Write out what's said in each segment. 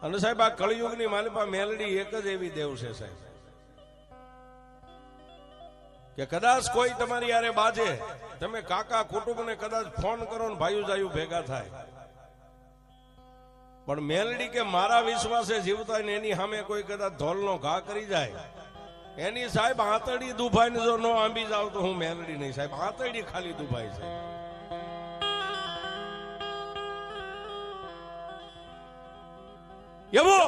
અને સાહેબ આ કળિયુગની માલિપા મેલડી એક જ એવી દેવ છે સાહેબ કે કદાચ કોઈ તમારી યારે બાજે, તમે કાકા કુટુંબને કદાચ ફોન કરો ને ભાઈઓ જાયું ભેગા થાય, પણ મેલડી કે મારા વિશ્વાસે જીવતા ને એની સામે કોઈ કદાચ ધોલનો ઘા કરી જાય, એની સાહેબ આંતરડી દુભાઈ ને જો નો આંબી જાવ તો હું મેલડી નહીં સાહેબ, આંતરડી ખાલી દુભાઈ છે. એવો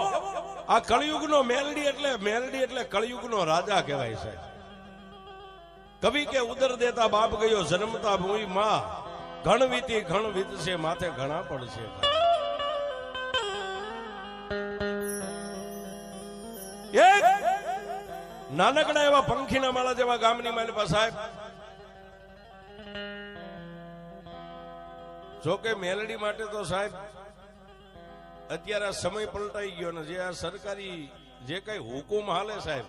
આ કળિયુગનો મેલડી એટલે કળિયુગનો રાજા કહેવાય છે. કવિ કે ઉદર દેતા બાપ ગયો જન્મતા ભૂમિ માં, ઘણ વીતશે માથે ઘણા પડશે. એક નાનકડા એવા પંખીના માળા જેવા ગામની માલિપા સાહેબ, જોકે મેલડી માટે તો સાહેબ અત્યારે આ સમય પલટાઈ ગયો ને જે આ સરકારી જે કઈ હુકુમ હાલે સાહેબ,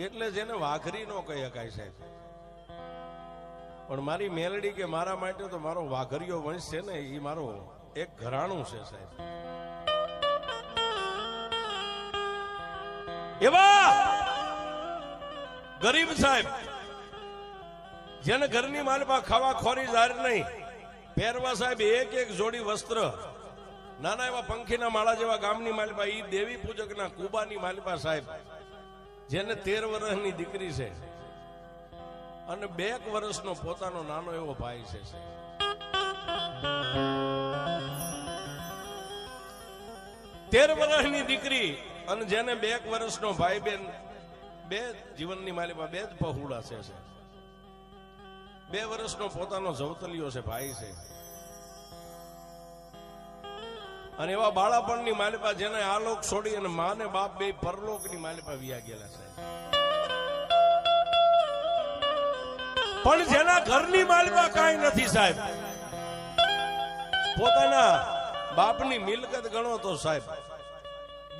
એટલે જેને વાઘરી નો કહી શકાય સાહેબ. પણ મારી મેલડી કે મારા માટે તો મારો વાઘરીયો વંશ છે ને, એ મારો એક ઘરાણું છે સાહેબ. એવા ગરીબ સાહેબ જેને ઘરની માલિપા ખાવા ખોરી જાહેર નહીં, પહેરવા સાહેબ એક જોડી વસ્ત્ર, નાના એવા પંખીના માળા જેવા ગામની માલિપા, ઈ દેવી પૂજકના કુબાની માલિપા સાહેબ, જેને 13 વર્ષની દીકરી છે અને 2 વર્ષનો પોતાનો નાનો એવો ભાઈ છે. 13 વર્ષની દીકરી અને જેને 2 વર્ષનો ભાઈ બેન, 2 જીવનની માલિપા 2 જ પહોળા છે. 2 વર્ષનો પોતાનો જવતલિયો છે, ભાઈ છે. અને એવા બાળાપણની માલિપા જેને આ લોક છોડી અને મા ને બાપ બે પરલોકની માલિપા વિયા ગયેલા છે. પણ જેના ઘરની માલિપા કાંઈ નથી સાહેબ, પોતાના બાપની મિલકત ગણો તો સાહેબ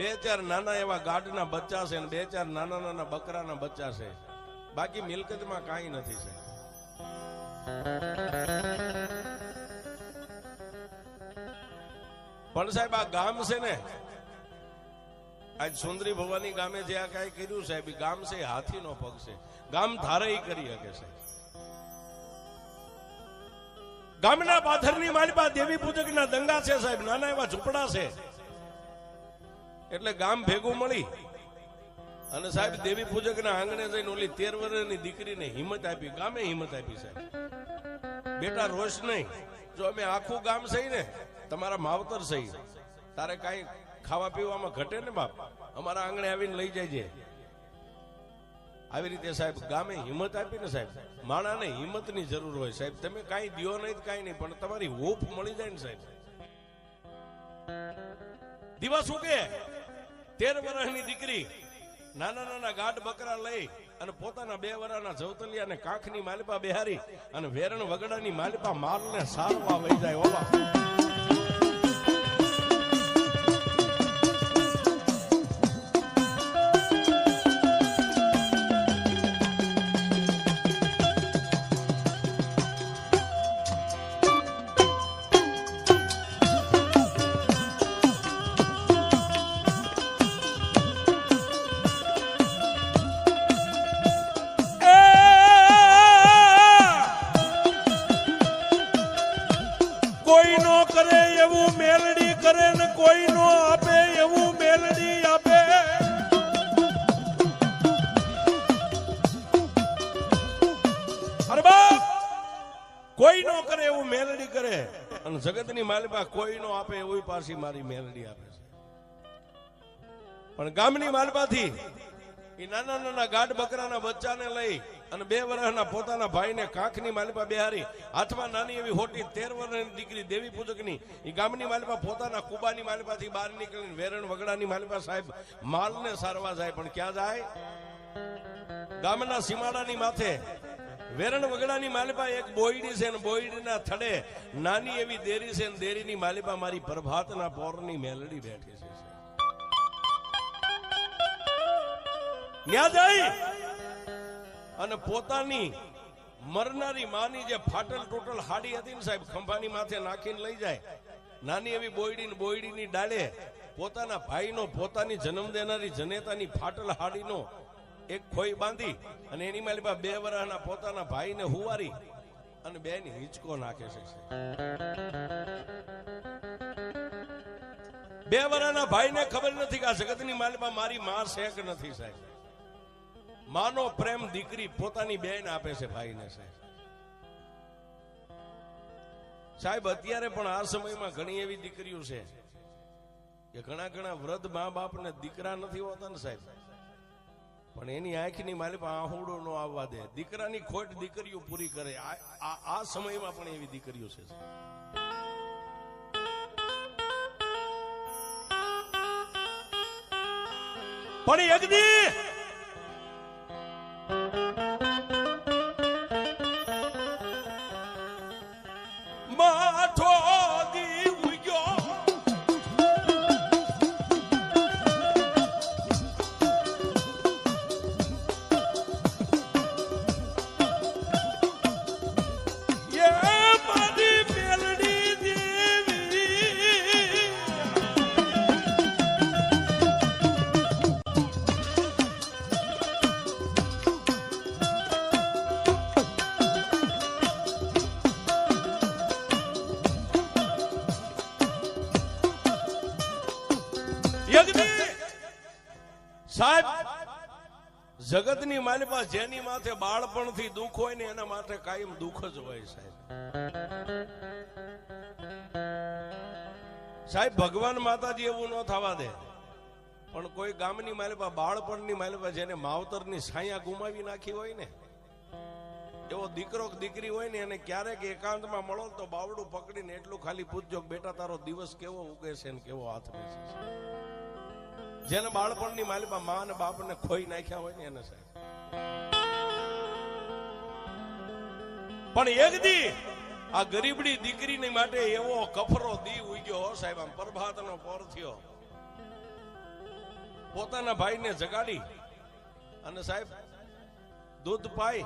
2-4 નાના એવા ગાઢના બચ્ચા છે, 2-4 નાના બકરાના બચ્ચા છે, બાકી મિલકતમાં કાંઈ નથી સાહેબ. પણ સાહેબ આ ગામ છે ને, આજ સુંદરી ભવાની ગામે જે આ કઈ કર્યું સાહેબ, ગામ છે હાથીનો પગ છે, ગામ ધારે કરી શકે છે. ગામના પાથરની માલિપા દેવી પૂજકના દંગા છે સાહેબ, નાના એવા ઝૂંપડા છે, એટલે ગામ ભેગું મળી અને સાહેબ દેવી પૂજકના આંગણે જઈને ઓલી 13 વર્ષની દીકરીને હિંમત આપી, ગામે હિંમત આપી સાહેબ, બેટા રોષ નહીં, જો અમે આખું ગામ સહી ને તમારા માવતર સહી, તારે કઈ ખાવા પીવામાં ઘટે ને બાપ, અમારા આંગણે આવીને લઈ જાય. આવી રીતે સાહેબ ગામે હિંમત આપી ને સાહેબ, માણાને હિંમતની જરૂર હોય સાહેબ, તમે કાંઈ દ્યો નહીં કાંઈ નહીં, પણ તમારી હોપ મળી જાય ને સાહેબ. દિવસ ઉગે 13 વર્ષની દીકરી નાના ગાઢ બકરા લઈ અને પોતાના 2 વર્ષના જવતલિયાને કાંખની માલિપા બેહારી અને વેરણ વગડાની માલિપા માલને સારવા વહી જાય. ઓલા કોઈ નો કરે એવું મેલડી કરે ને કોઈ નો આપે એવું મેલડી આપે. અરે બાપ, કોઈ નો કરે એવું મેલડી કરે અને જગતની માલિપા કોઈ નો આપે એવું પાછી મારી મેલડી આપે છે. પણ ગામની માલિપાથી એ નાના ગાઢ બકરાના બચ્ચાને લઈ અને 2 વર્ષના પોતાના ભાઈને કાંખની માલિપા બેહારી, હાથમાં નાની એવી હોટી 13 વર્ષની દીકરી દેવી પૂજકની એ ગામની માલિપા પોતાના કુબાની માલિપાથી બહાર નીકળીને વેરણ વગડાની માલિપા સાહેબ માલને સારવા જાય. પણ ક્યાં જાય? ગામના સીમાડાની માથે વેરણ વગડાની માલિપા એક બોયડી છે, ને બોયડીના થડે નાની એવી દેરી છે, ને દેરીની માલિપા મારી પ્રભાતના પોરની મેલડી બેઠી છે. ન્યા જાય અને પોતાની મરનારી માની જે ફાટલ ટોટલ હાડી હતી ને સાહેબ, ખંભાની માથે નાખીને લઈ જાય. નાની એવી બોયડીની ડાળે પોતાના ભાઈનો, પોતાની જન્મ દેનારી જનેતાની ફાટલ હાડીનો એક ખોઈ બાંધી અને એની માલિપા 2 વર્ષના પોતાના ભાઈને હુવારી અને બેની હિંચકો નાખે છે. 2 વર્ષના ભાઈને ખબર નથી કે આ જગતની માલિપા મારી માં છે કે નથી સાહેબ. માનો પ્રેમ દીકરી પોતાની બેન આપે છે ભાઈને સાહેબ. અત્યારે પણ આ સમયમાં ઘણી એવી દીકરીઓ છે કે ઘણા વૃદ્ધ મા બાપ ને દીકરા નથી હોતા ને સાહેબ, પણ એની આંખની માલિપા આહુડો ન આવવા દે. દીકરાની ખોટ દીકરીઓ પૂરી કરે. આ સમયમાં પણ એવી દીકરીઓ છે. પણ યજ્ઞી માથો દી ઉગ્યો સાહેબ. જગતની માલિપા જેની માથે બાળપણથી દુઃખ હોય ને એના માટે કાયમ દુઃખ જ હોય સાહેબ. સાહેબ ભગવાન માતાજી એવું ન થવા દે, પણ કોઈ ગામની માલિપા બાળપણની માલિપા જેને માવતરની છાયા ગુમાવી નાખી હોય ને એવો દીકરો દીકરી હોય ને એને ક્યારેક એકાંતમાં મળો તો બાવડું પકડીને એટલું ખાલી પૂછજો બેટા તારો દિવસ કેવો ઉગે છે ને કેવો હાથ બેસે છે. જેને બાળપણની માલિપા મા અને બાપ ને ખોઈ નાખ્યા હોય ને એને સાહેબ. પણ એક દી આ ગરીબડી દીકરીની માટે એવો કફરો દી ઉગ્યો સાહેબ. આમ પ્રભાતનો પોર થયો, પોતાના ભાઈને જગાડી અને સાહેબ દૂધ પાઈ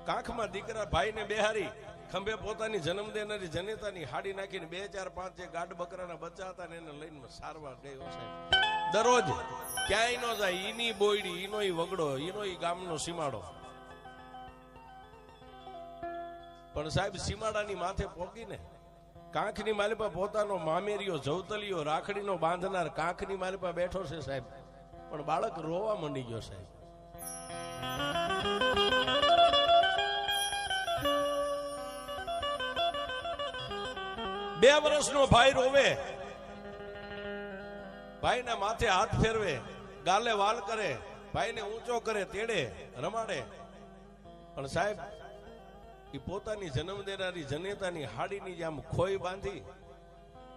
કાંખમાં દીકરા ભાઈને બેહારી ખંભે પોતાની જન્મ દેનારી જનેતાની હાડી નાખીને 2, 4, 5 જે ગાઢ બકરાના બચ્ચા હતા ને એને લઈને સારવાર ગયો સાહેબ. દરરોજ ક્યાંય ન જાય, ઈની બોયડી, ઈનો ઈ વગડો, ઈનો ઈ ગામનો સીમાડો. પણ સાહેબ સીમાડાની માથે પોકીને કાંખની માલિપા પોતાનો મામેરિયો, જવતલિયો, રાખડીનો બાંધનાર કાંખની માલિપા બેઠો છે સાહેબ. પણ બાળક રોવા માંડી ગયો સાહેબ. બે વર્ષનો ભાઈ રોવે, ભાઈના માથે હાથ ફેરવે, ગાલે વાલ કરે, ભાઈને ઊંચો કરે, તેડે, રમાડે. પણ સાહેબ એ પોતાની જન્મ દેનારી જનેતાની હાડીની જેમ ખોઈ બાંધી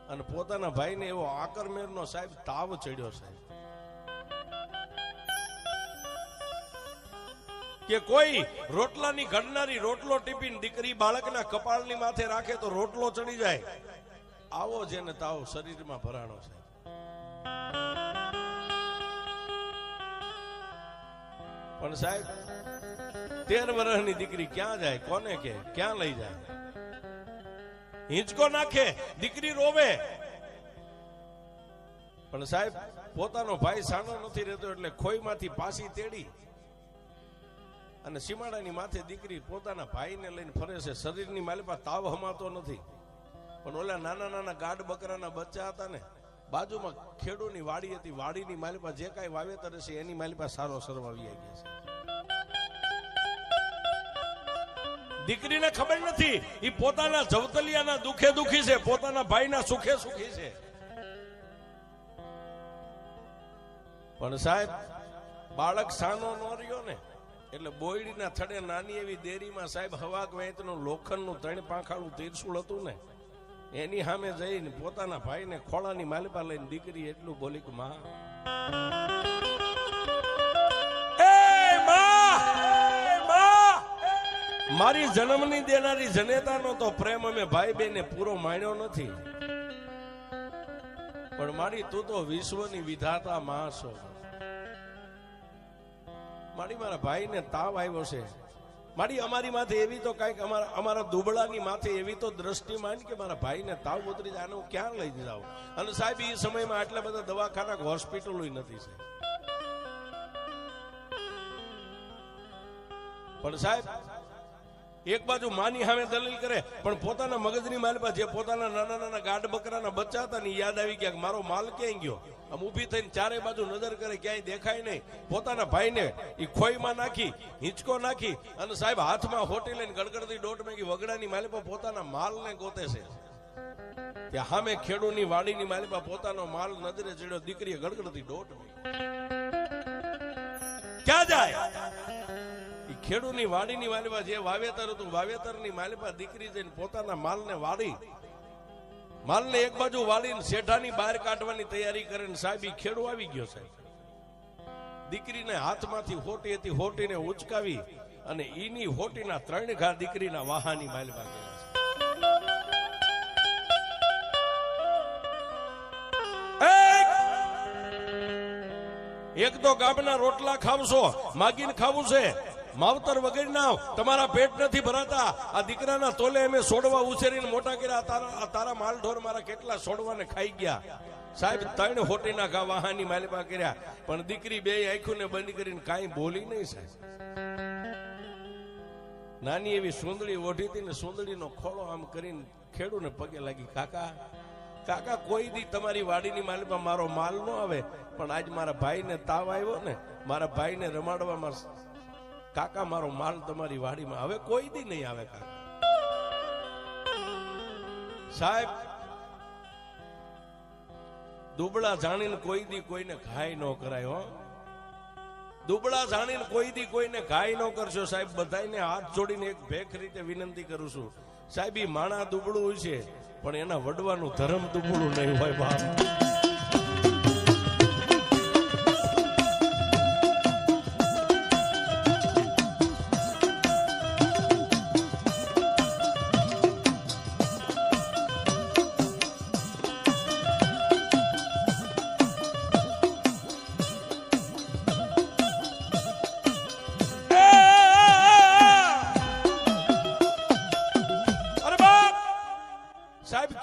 અને પોતાના ભાઈને એવો આકરમેરનો સાહેબ તાવ ચડ્યો સાહેબ કે કોઈ રોટલાની ઘડનારી રોટલો ટીપીને દીકરી બાળકના કપાળની માથે રાખે તો રોટલો ચડી જાય. આવો જેને તાવ શરીરમાં ભરાણો છે. પણ સાહેબ 13 વર્ષની દીકરી ક્યાં જાય, કોને કે ક્યાં લઈ જાય? હિંચકો નાખે, દીકરી રોવે. પણ સાહેબ પોતાનો ભાઈ સાનો નથી રહેતો એટલે ખોઈમાંથી પાછી તેડી અને સીમાડાની માથે દીકરી પોતાના ભાઈને લઈને ફરે છે. શરીરની માલિપા તાવ હમાતો નથી, પણ ઓલા નાના ગાઢ બકરાના બચ્ચા હતા ને, બાજુમાં ખેડૂની વાડી હતી, વાડીની માલિપા જે કાંઈ વાવેતર છે એની માલિપા સારો સરવાવી ગયા છે. દીકરીને ખબર નથી એ પોતાના જવતલિયાના દુખે દુખી છે, પોતાના ભાઈના સુખે સુખી છે. પણ સાહેબ બાળક સાનો ન રહ્યો ને એટલે બોયડીના થડે નાની એવી દેરીમાં સાહેબ હવાક વેતનું લોખંડનું 3 પાંખાળું તીરસુળ હતું ને એની સામે જઈને પોતાના ભાઈને ખોળાની માલિપા લઈને દીકરી એટલું બોલી કે માં, મારી જન્મની દેનારી જનેતાનો તો પ્રેમ અમે ભાઈ બેને પૂરો માણ્યો નથી, પણ મારી તું તો વિશ્વની વિધાતા માં છો. મારી મારા ભાઈને તાવ આવ્યો છે, મારી અમારી માથે એવી તો કઈક અમારા દુબળાની માથે એવી તો દ્રષ્ટિ માંડ કે મારા ભાઈને તાવ ઉતરી જાય, આને હું ક્યાં લઈ જાઉં? અને સાહેબ એ સમયમાં આટલા બધા દવાખાના હોસ્પિટલો નથી સાહેબ. પણ સાહેબ એક બાજુ માની સામે દલીલ કરે, પણ પોતાના મગજની માલમાં જે પોતાના નાના નાના ગાઢ બકરાના બચ્ચા હતા ને યાદ આવી ગયા મારો માલ ક્યાંય ગયો. આમ ઊભી થઈને ચારે બાજુ નજર કરે, ક્યાંય દેખાય નહીં. પોતાના ભાઈને એ ખોઈમાં નાખી, હિંચકો નાખી અને સાહેબ હાથમાં હોટી લઈને ગડગડતી દોટ મેગી વગડાની માલમાં પોતાના માલને ગોતે છે. ત્યાં સામે ખેડૂની વાડીની માલમાં પોતાનો માલ નજરે ચડ્યો, દીકરીએ ગડગડતી દોટ મેગી. ક્યાં જાય? ખેડૂની વાડીની માલમાં જે વાવેતર હતું, વાવેતરની માલમાં દીકરી જઈને પોતાના માલને વાડી, માલને એક બાજુ વાળીને શેઠાની બહાર કાઢવાની તૈયારી કરે. સાહેબ ખેડૂ આવી ગયો સાહેબ. દીકરીને હાથમાંથી હોટી હતી, હોટીને ઉચકાવી અને ઈની હોટીના 3 ઘા દીકરીના વાહાની માલમાં ગયા છે. એક તો ગામના રોટલા ખાવશો, માગીને ખાવું છે, માવતર વગર ના તમારા પેટ નથી ભરાતા. આ દીકરાના તોલે અમે છોડવા ઉછેરીને મોટા કર્યા, તારા માલ ઢોર મારા કેટલા છોડવાને ખાઈ ગયા. સાહેબ 3 હોટીના ઘા વાહાની માલમાં કર્યા, પણ દીકરી 2 આંખોને બંધ કરીને કાંઈ બોલી નહીં સાહેબ. નાની એવી સુંદડી ઓઢી હતી ને સુંદડીનો ખોળો આમ કરીને ખેડૂને પગે લાગી, કાકા કાકા કોઈ દી તમારી વાડીની માલમાં મારો માલ ન આવે, પણ આજ મારા ભાઈને તાવ આવ્યો ને, મારા ભાઈને રમાડવામાં કાકા મારો માલ તમારી વાડીમાં હવે કોઈ દી નહીં આવે કાકા. સાહેબ દુબળા જાણીને કોઈ દી કોઈને ઘાય ન કરાય. હો, દુબળા જાણીને કોઈ દી કોઈને ઘાય ન કરશો સાહેબ. બધાને હાથ જોડીને એક ભેખ રીતે વિનંતી કરું છું સાહેબ, ઈ માણા દુબળું હોય છે પણ એના વડવાનું ધર્મ દુબળું નહીં હોય બાપ.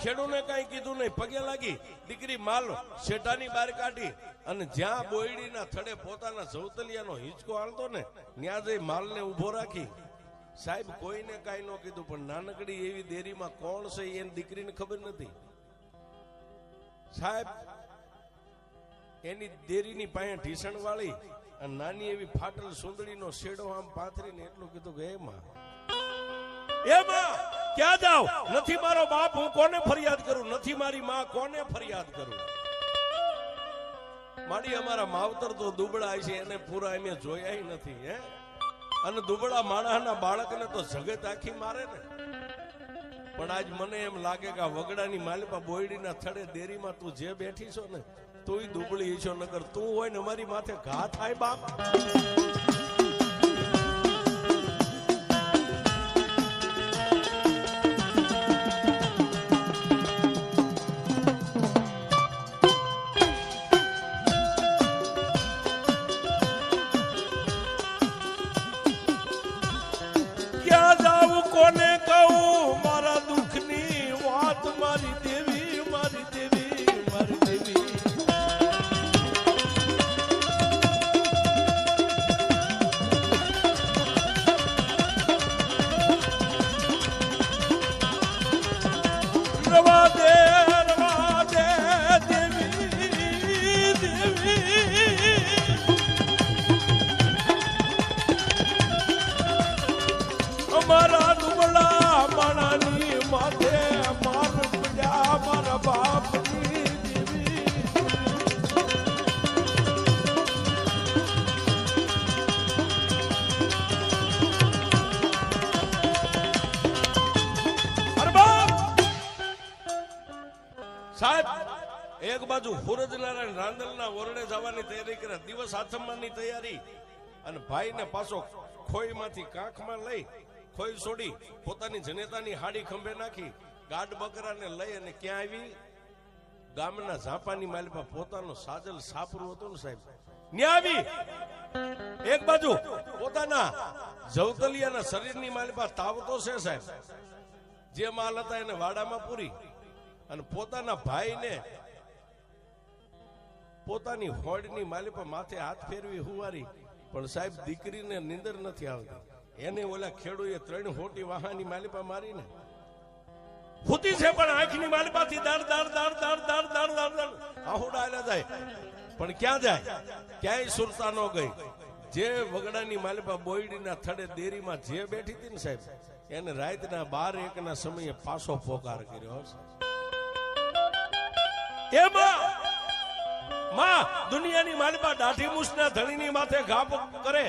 ખેડૂને કઈ કીધું નહીં, પગે લાગી દીકરી માલ શેઠાની બહાર કાઢી અને જ્યાં બોયડીના થડે પોતાના જવતલિયાનો હિંચકો હાલતો ને ત્યાં જઈ માલને ઉભો રાખી. સાહેબ કોઈને કઈ ન કીધું, પણ નાનકડી એવી દેરીમાં કોણ છે એની દીકરીને ખબર નથી. સાહેબ એની દેરીની પાસે ઢીસણ વાળી અને નાની એવી ફાટલ સુંદડીનો શેડો આમ પાથરીને એટલું કીધું કે એમાં ક્યાં જાવ? નથી મારો બાપ, હું કોને ફરિયાદ કરું? નથી મારી માં, કોને ફરિયાદ કરું? મારી અમારા માવતર તો દુબળા છે, એને પૂરા અમે જોયા નથી. હે, અને દુબળા માણસના બાળકને તો જગત આખી મારે ને. પણ આજ મને એમ લાગે કે આ વગડાની માલપા બોયડીના થડે દેરીમાં તું જે બેઠી છો ને, તું દુબળી છો, નગર તું હોય ને અમારી માથે ઘા થાય બાપ. કોને કહું મારા દુઃખની વાત? મારી દેવી, મારી દેવી, મારી દેવી. રવા દે દેવી, દેવી. અમારા દુબળા માણાની માથે માર પડ્યા મારા બાપની દેવી. સાહેબ એક બાજુ સૂરજનારાયણ રાંદલના ઓરડે જવાની તૈયારી કરે, દિવસ આથમવાની તૈયારી, અને ભાઈને પાછો ખોઈમાંથી કાંખમાં લઈ ખોઈ છોડી પોતાની જનેતાની હાડી ખંભે નાખી ગાઢ બકરાને લઈ અને ક્યાં આવી? ગામના ઝાપાની માલમાં પોતાનો સાજલ સાપરું હતું ને સાહેબ, ન્યા આવી. એક બાજુ પોતાના જવતલિયાના શરીરની માલિપા તાવ તો છે સાહેબ, જે માલ હતા એને વાડામાં પૂરી અને પોતાના ભાઈને પોતાની હોડની માલિપા માથે હાથ ફેરવી હુવારી, પણ સાહેબ દીકરીને નીંદર નથી આવતી. એને ઓલા ખેડૂએ 3 હોટી વાહાની માલિપા મારીને ફૂતી છે, પણ આંખની માલિપાથી દાડ દાડ દાડ દાડ દાડ દાડ દાડ દાડ આહુડા આલા જાય, પણ ક્યાં જાય? ક્યાંય સુરતા ન ગઈ. જે વગડાની માલિપા બોયડીના થડે દેરીમાં જે બેઠી હતી ને સાહેબ, એને રાતના 12-1 સમયે પાછો પોકાર કર્યો. એમાં દુનિયાની માલિપા દાઢી મૂછના ધણીની માથે ઘા કરે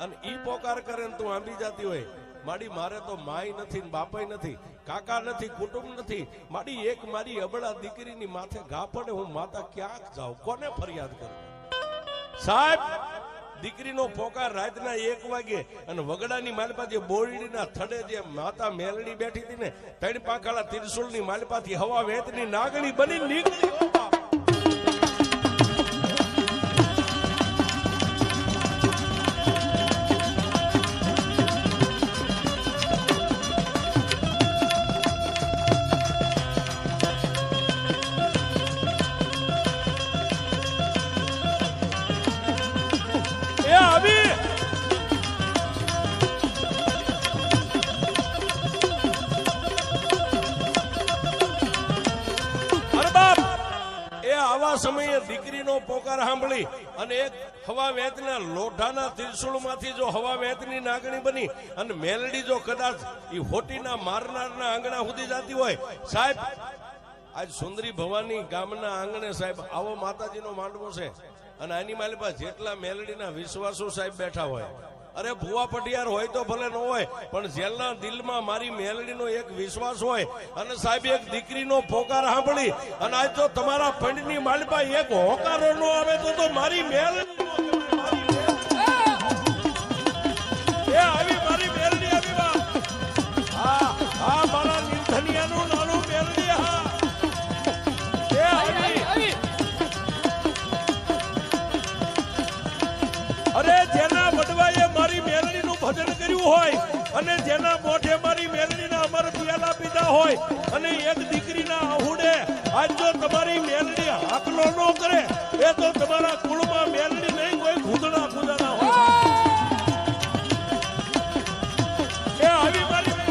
અને ઈ પોકાર કરે ને તું આંબી જતી હોય. માડી મારે તો માય નથી ને બાપાય નથી, કાકા નથી, કુટુંબ નથી. માડી એક મારી અબળા દીકરીની માથે ઘા પડે, હું માતા ક્યાંક જાઉં, કોને ફરિયાદ કરું? સાહેબ દીકરીનો પોકાર રાતના 1 વાગે અને વગડાની માલિપા જે બોરડીના થડે જે માતા મેલડી બેઠી હતી ને, 3 પાંખાળા ત્રિશુલની માલિપાથી હવા વેતની નાગણી બની નીકળી. સમયે દીકરીનો પોકાર સાંભળી અને એક હવા વેતના લોઢાના ત્રિશુળમાંથી જો હવા વેતની નાગણી બની અને મેલડી જો કદાચ એ હોટીના મારનારના આંગણા સુધી જતી હોય, સાહેબ આજ સુંદરી ભવાની ગામના આંગણે સાહેબ આવો માતાજીનો માંડવો છે અને આની માલિપા જેટલા મેલડીના વિશ્વાસો સાહેબ બેઠા હોય. અરે ભુવા પટિયાર હોય તો ભલે ન હોય, પણ જેલના દિલમાં મારી મેલડીનો એક વિશ્વાસ હોય. અને સાહેબ એક દીકરીનો પોકાર સાંભળી અને આજ તો તમારા પંડની માલિપા એક હોકારો ન આવે તો મારી મેલડી આવી, મારી મેલડી આવી. હા હા, મારા નિર્ધનિયાનું નાનું મેલડી. હા એ આવી. અરે જેના વડવાએ મારી મેલડીનું ભજન કર્યું હોય અને જેના મોઢે મારી મેલડીના અમર પિયાલા પીધા હોય અને એક દીકરીના આહુડે આજ જો તમારી મેલડી હાકલો ન કરે, એ તો તમારા કુળમાં મેલડી નહીં, કોઈ ભૂતડા ખુદાના હોય. એ આવી મારી આવી.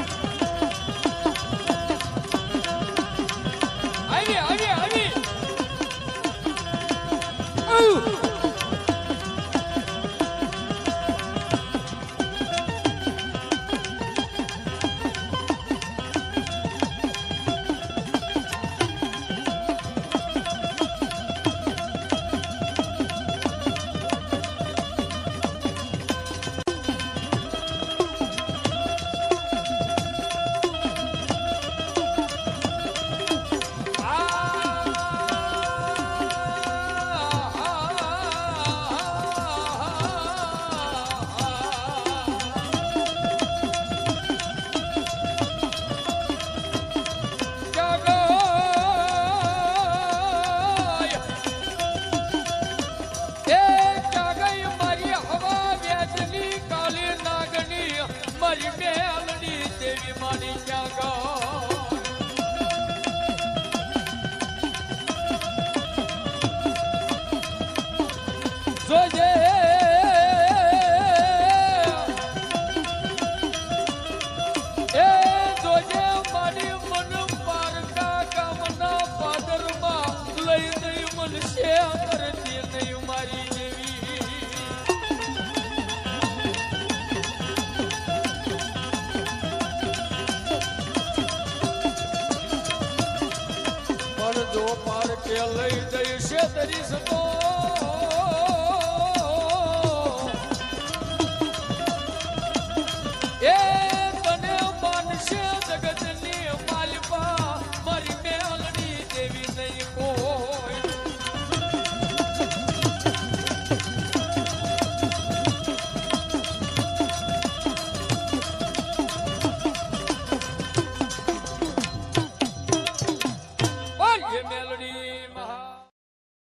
લઈ જઈશે તરી સતો